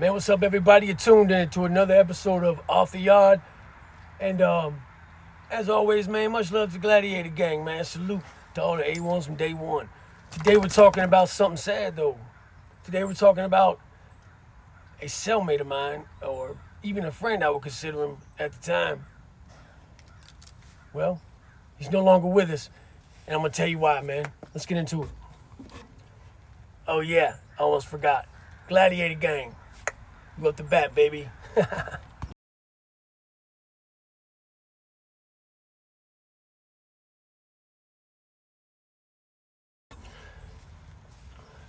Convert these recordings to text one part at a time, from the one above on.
Man, what's up, everybody? You're tuned in to another episode of Off the Yard. And as always, man, much love to Gladiator Gang, man. Salute to all the A1s from day one. Today we're talking about something sad, though. Today we're talking about a cellmate of mine, or even a friend I would consider him at the time. Well, he's no longer with us, and I'm going to tell you why, man. Let's get into it. Oh, yeah, I almost forgot. Gladiator Gang. You up the bat, baby.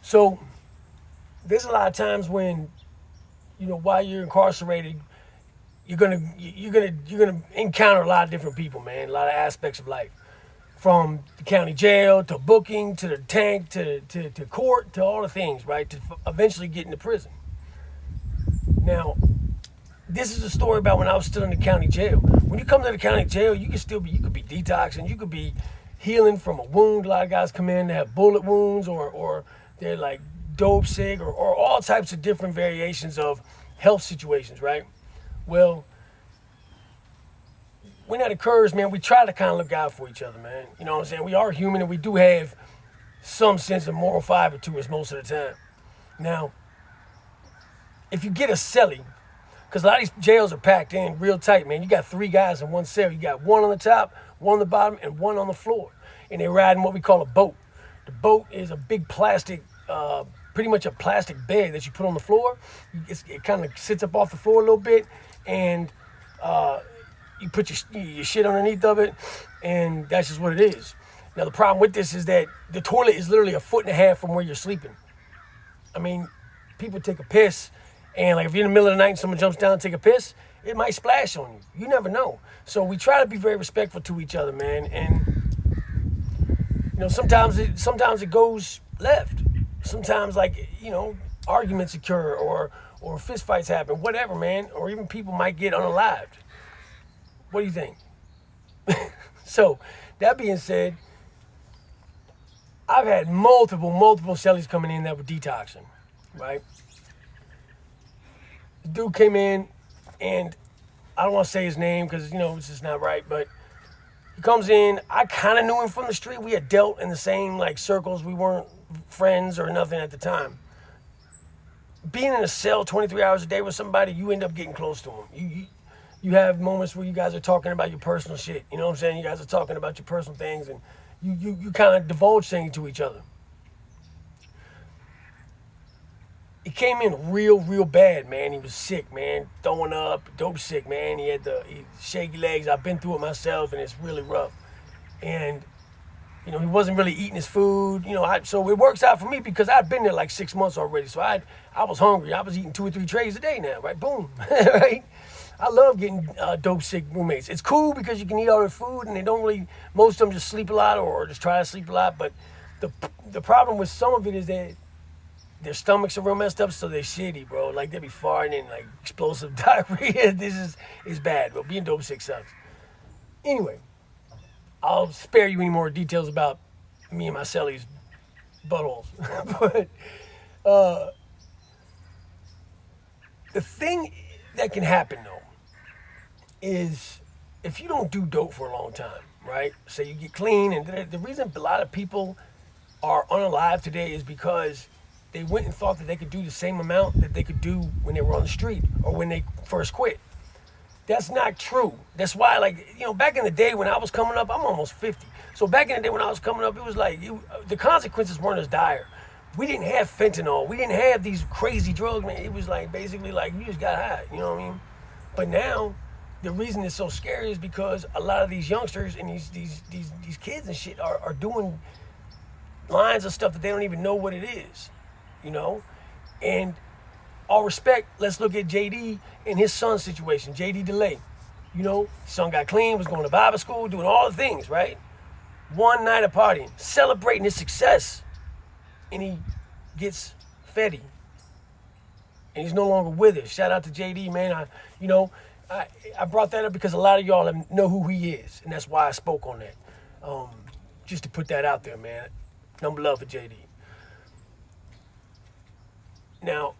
So there's a lot of times when, while you're incarcerated, you're gonna encounter a lot of different people, man. A lot of aspects of life, from the county jail to booking to the tank to court to all the things, right? To eventually get into prison. Now, this is a story about when I was still in the county jail. When you come to the county jail, you could be detoxing, you could be healing from a wound. A lot of guys come in, they have bullet wounds, or they're like dope sick, or all types of different variations of health situations, right? Well, when that occurs, man, we try to kind of look out for each other, man. You know what I'm saying? We are human, and we do have some sense of moral fiber to us most of the time. Now, if you get a cellie, because a lot of these jails are packed in real tight, man. You got 3 guys in one cell. You got one on the top, one on the bottom, and one on the floor. And they're riding what we call a boat. The boat is a big plastic, pretty much a plastic bed that you put on the floor. It kind of sits up off the floor a little bit, and you put your shit underneath of it, and that's just what it is. Now, the problem with this is that the toilet is literally 1.5 feet from where you're sleeping. I mean, people take a piss, and like if you're in the middle of the night and someone jumps down and take a piss, it might splash on you. You never know. So we try to be very respectful to each other, man. And sometimes it goes left. Sometimes, arguments occur, or fist fights happen, whatever, man. Or even people might get unalived. What do you think? So that being said, I've had multiple cellies coming in that were detoxing, right? The dude came in, and I don't want to say his name because, it's just not right, but he comes in. I kind of knew him from the street. We had dealt in the same, circles. We weren't friends or nothing at the time. Being in a cell 23 hours a day with somebody, you end up getting close to him. You have moments where you guys are talking about your personal shit. You know what I'm saying? You guys are talking about your personal things, and you kind of divulge things to each other. He came in real bad, man. He was sick, man. Throwing up, dope sick, man. He had shaky legs. I've been through it myself, and it's really rough. And, he wasn't really eating his food. So it works out for me because I'd been there 6 months already. So I was hungry. I was eating 2 or 3 trays a day now, right? Boom, right? I love getting dope sick roommates. It's cool because you can eat all their food, and most of them just sleep a lot or just try to sleep a lot. But the problem with some of it is that their stomachs are real messed up, so they're shitty, bro. They be farting and explosive diarrhea. This is bad, bro. Being dope sick sucks. Anyway, I'll spare you any more details about me and my cellies' buttholes. But the thing that can happen, though, is if you don't do dope for a long time, right? Say you get clean, and the reason a lot of people are unalive today is because they went and thought that they could do the same amount that they could do when they were on the street or when they first quit. That's not true. That's why, back in the day when I was coming up, I'm almost 50. So back in the day when I was coming up, it was the consequences weren't as dire. We didn't have fentanyl. We didn't have these crazy drugs, man. It was basically you just got high, you know what I mean? But now, the reason it's so scary is because a lot of these youngsters and these kids and shit are doing lines of stuff that they don't even know what it is. And all respect, let's look at JD and his son's situation. JD DeLay, son got clean, was going to Bible school, doing all the things, right? One night of partying, celebrating his success, and he gets fetty, and he's no longer with us. Shout out to JD, man. I brought that up because a lot of y'all know who he is, and that's why I spoke on that. Just to put that out there, man. Number love for JD. Now,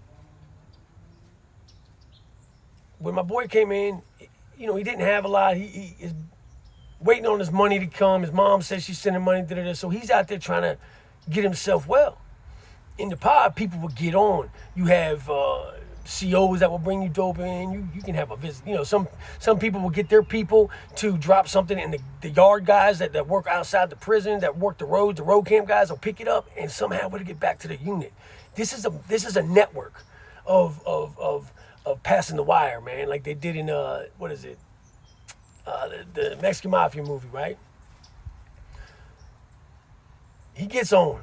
when my boy came in, you know, he didn't have a lot. He is waiting on his money to come. His mom says she's sending money, so he's out there trying to get himself well. In the pod, people will get on. You have COs that will bring you dope in. You can have a visit. You know, some people will get their people to drop something, and the yard guys that work outside the prison, that work the road camp guys will pick it up and somehow it'll get back to the unit. This is a network of passing the wire, man, like they did in what is it? The Mexican Mafia movie, right? He gets on.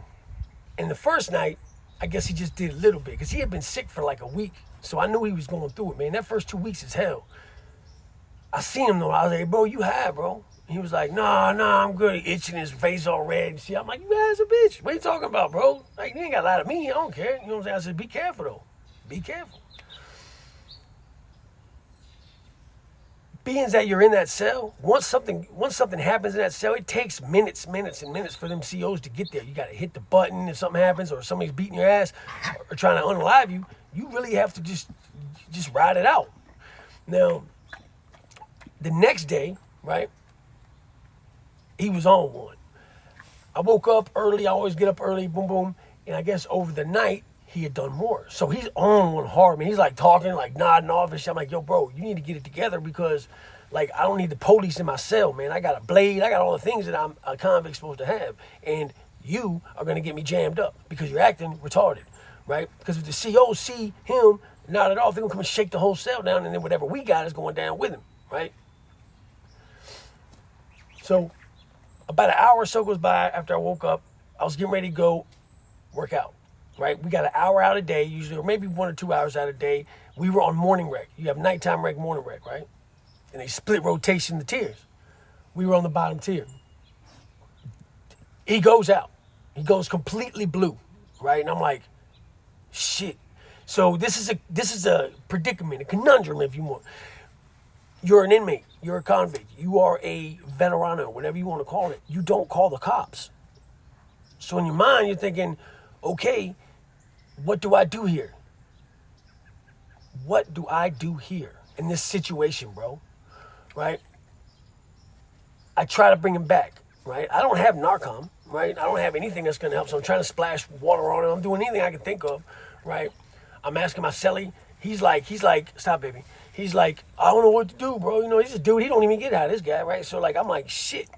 And the first night, I guess he just did a little bit because he had been sick for like a week. So I knew he was going through it, man. That first 2 weeks is hell. I seen him though. I was like, hey, bro, you high, bro? He was like, nah, I'm good. He itching, his face all red and shit. I'm like, you high as a bitch. What are you talking about, bro? Like, you ain't got to lie to me. I don't care. You know what I'm saying? I said, be careful though. Be careful. Being that you're in that cell, once something happens in that cell, it takes minutes and minutes for them COs to get there. You got to hit the button if something happens, or somebody's beating your ass or trying to unalive you. You really have to just ride it out. Now, the next day, right, he was on one. I woke up early. I always get up early, boom, boom. And I guess over the night, he had done more. So he's on one hard, man. He's like talking, like nodding off and shit. I'm like, yo, bro, you need to get it together because, like, I don't need the police in my cell, man. I got a blade. I got all the things that I'm a convict supposed to have. And you are going to get me jammed up because you're acting retarded, right? Because if the COs see him nodded off, they're going to come and shake the whole cell down, and then whatever we got is going down with him, right? So about an hour or so goes by after I woke up. I was getting ready to go work out. Right, we got an hour out a day usually, or maybe 1 or 2 hours out a day. We were on morning rec. You have nighttime rec, morning rec, right? And they split rotation the tiers. We were on the bottom tier. He goes out. He goes completely blue, right? And I'm like, shit. So this is a predicament, a conundrum, if you want. You're an inmate. You're a convict. You are a veterano, whatever you want to call it. You don't call the cops. So in your mind, you're thinking, okay, what do I do here? What do I do here in this situation, bro? Right? I try to bring him back, right? I don't have Narcom, right? I don't have anything that's going to help, so I'm trying to splash water on him. I'm doing anything I can think of, right? I'm asking my cellie. He's like, stop, baby. He's like, I don't know what to do, bro. You know, he's a dude. He don't even get out of this guy, right? So, like, I'm like, shit.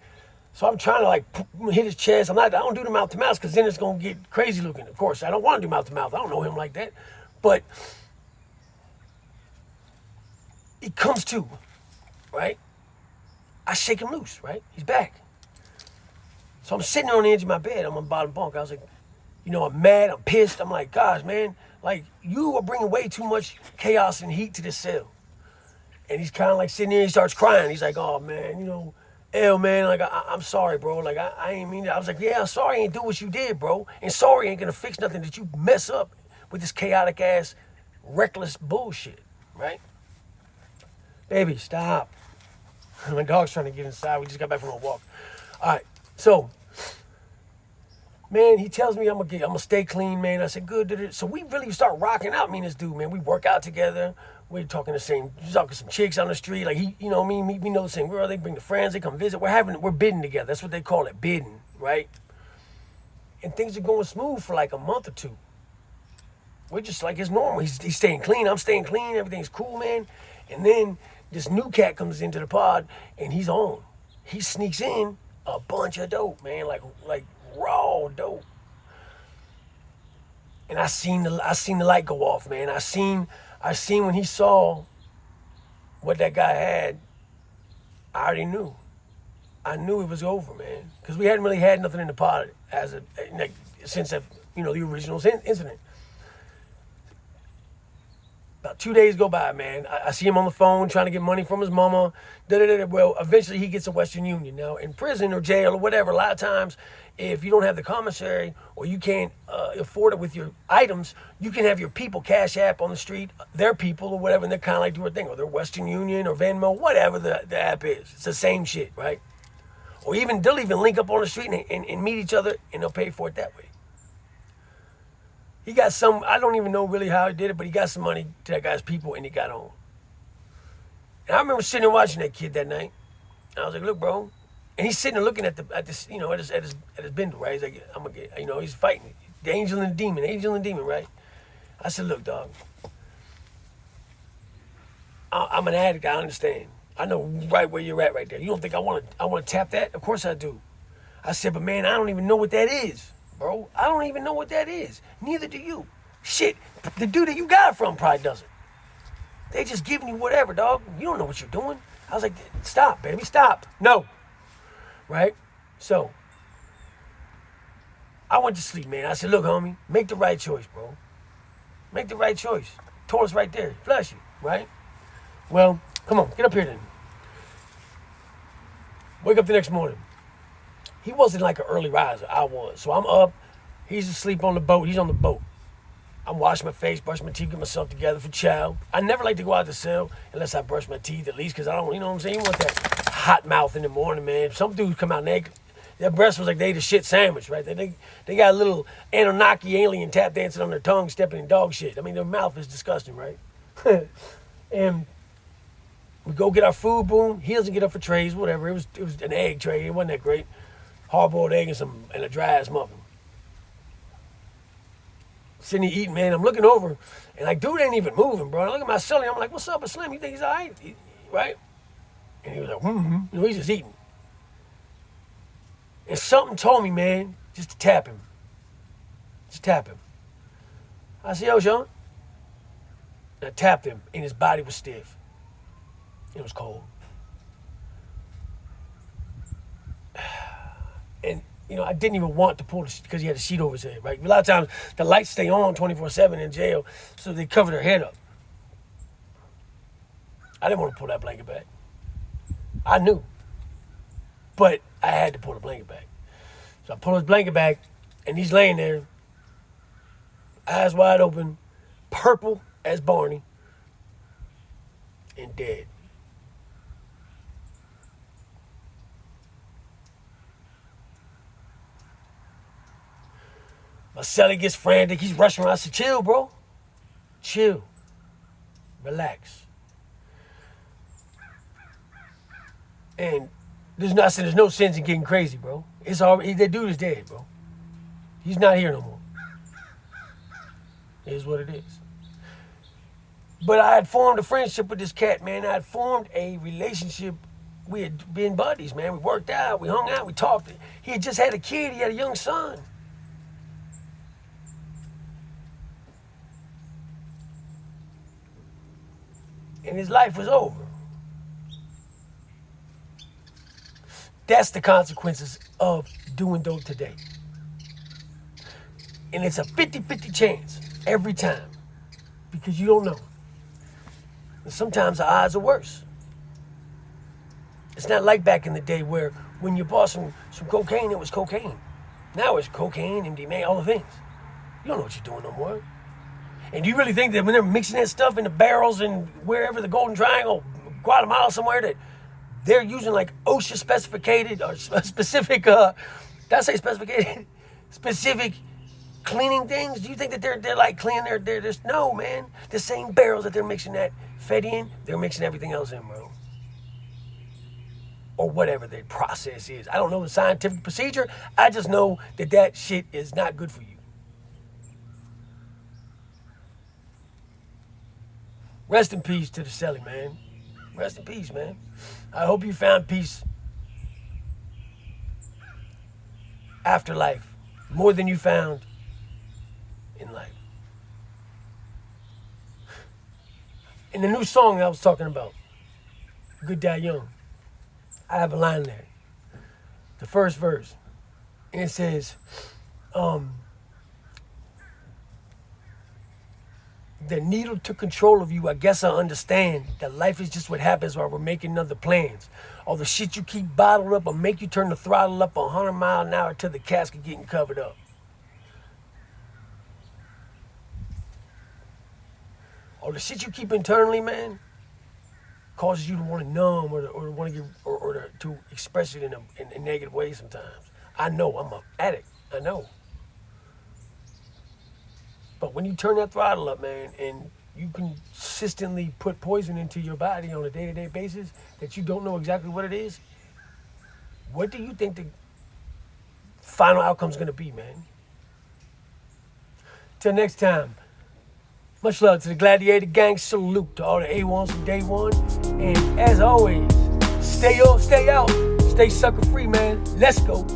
So I'm trying to like hit his chest. I don't do the mouth to mouth because then it's going to get crazy looking. Of course, I don't want to do mouth to mouth. I don't know him like that. But it comes to, right? I shake him loose, right? He's back. So I'm sitting there on the edge of my bed. I'm on the bottom bunk. I was like, you know, I'm mad. I'm pissed. I'm like, gosh, man, like you are bringing way too much chaos and heat to this cell. And he's kind of like sitting there. He starts crying. He's like, oh, man, you know, man, like, I'm sorry, bro. Like, I ain't mean that. I was like, yeah, I'm sorry I ain't do what you did, bro. And sorry ain't gonna fix nothing that you mess up with this chaotic ass, reckless bullshit, right? Baby, stop. My dog's trying to get inside. We just got back from a walk. All right, so, man, he tells me I'm gonna stay clean, man. I said, good. So we really start rocking out, me and this dude, man. We work out together. We're talking some chicks on the street. Like, he, you know, we know the same girl. They bring the friends, they come visit. We're bidding together. That's what they call it, bidding, right? And things are going smooth for like a month or two. We're just like, it's normal. He's staying clean. I'm staying clean. Everything's cool, man. And then this new cat comes into the pod and he's on. He sneaks in a bunch of dope, man, like raw dope. And I seen the light go off, man. I seen when he saw what that guy had, I already knew. I knew it was over, man. Because we hadn't really had nothing in the pod since the original incident. About 2 days go by, man. I see him on the phone trying to get money from his mama. Well, eventually he gets a Western Union. Now, in prison or jail or whatever, a lot of times, if you don't have the commissary or you can't afford it with your items, you can have your people Cash App on the street, their people or whatever, and they're kind of like do a thing, or their Western Union or Venmo, whatever the app is. It's the same shit, right? Or they'll even link up on the street and meet each other, and they'll pay for it that way. He got some, I don't even know really how he did it, but he got some money to that guy's people and he got on. And I remember sitting there watching that kid that night. And I was like, look, bro. And he's sitting there looking at this, you know, at his bindle, right? He's like, I'm gonna get, you know, he's fighting the angel and the demon, right? I said, look, dog. I'm an addict. I understand. I know right where you're at right there. You don't think I want to tap that? Of course I do. I said, but man, I don't even know what that is, bro. I don't even know what that is. Neither do you. Shit, the dude that you got it from probably doesn't. They just giving you whatever, dog. You don't know what you're doing. I was like, stop, baby, stop. No. Right? So, I went to sleep, man. I said, look, homie, make the right choice, bro. Make the right choice. Toilet's right there. Flush it, right? Well, come on, get up here then. Wake up the next morning. He wasn't like an early riser. I was. So I'm up. He's asleep on the boat. He's on the boat. I'm washing my face, brushing my teeth, get myself together for chow. I never like to go out the cell unless I brush my teeth at least, because I don't, you know what I'm saying? You want that hot mouth in the morning, man. Some dudes come out and their breath was like they ate a shit sandwich, right? They got a little Anunnaki alien tap dancing on their tongue, stepping in dog shit. I mean, their mouth is disgusting, right? And we go get our food, boom. He doesn't get up for trays, whatever. It was an egg tray. It wasn't that great. Hard-boiled egg and a dry-ass muffin. Sitting here eating, man. I'm looking over, and like, dude ain't even moving, bro. I look at my celly. I'm like, what's up with Slim? You think he's all right? Right? And he was like, You know, he's just eating. And something told me, man, just to tap him. Just tap him. I said, yo, Sean. And I tapped him, and his body was stiff. It was cold. And, you know, I didn't even want to pull the because he had a sheet over his head, right? A lot of times, the lights stay on 24/7 in jail, so they cover their head up. I didn't want to pull that blanket back. I knew. But I had to pull the blanket back. So I pull his blanket back, and he's laying there, eyes wide open, purple as Barney, and dead. My celly gets frantic. He's rushing around. I said, chill, bro. Chill. Relax. And there's no sense in getting crazy, bro. It's already, that dude is dead, bro. He's not here no more. It is what it is. But I had formed a friendship with this cat, man. I had formed a relationship. We had been buddies, man. We worked out. We hung out. We talked. He had just had a kid. He had a young son. And his life was over. That's the consequences of doing dope today. And it's a 50-50 chance every time because you don't know. And sometimes the odds are worse. It's not like back in the day where when you bought some cocaine, it was cocaine. Now it's cocaine, MDMA, all the things. You don't know what you're doing no more. And do you really think that when they're mixing that stuff in the barrels and wherever the Golden Triangle, Guatemala somewhere, that they're using like OSHA specificated or specific, did I say specificated? Specific cleaning things? Do you think that they're like cleaning their no, man. The same barrels that they're mixing that fed in, they're mixing everything else in, bro. Or whatever their process is. I don't know the scientific procedure. I just know that shit is not good for you. Rest in peace to the celly, man. Rest in peace, man. I hope you found peace after life, more than you found in life. In the new song I was talking about, Good Die Young, I have a line there. The first verse. And it says, the needle took control of you. I guess I understand that life is just what happens while we're making other plans. All the shit you keep bottled up will make you turn the throttle up 100 miles an hour till the casket getting covered up. All the shit you keep internally, man, causes you to want to numb or to want to get or to express it in a negative way sometimes. I know I'm an addict. I know. But when you turn that throttle up, man, and you consistently put poison into your body on a day-to-day basis that you don't know exactly what it is, what do you think the final outcome is going to be, man? Till next time, much love to the Gladiator Gang. Salute to all the A1s from day one. And as always, stay on, stay out, stay sucker free, man. Let's go.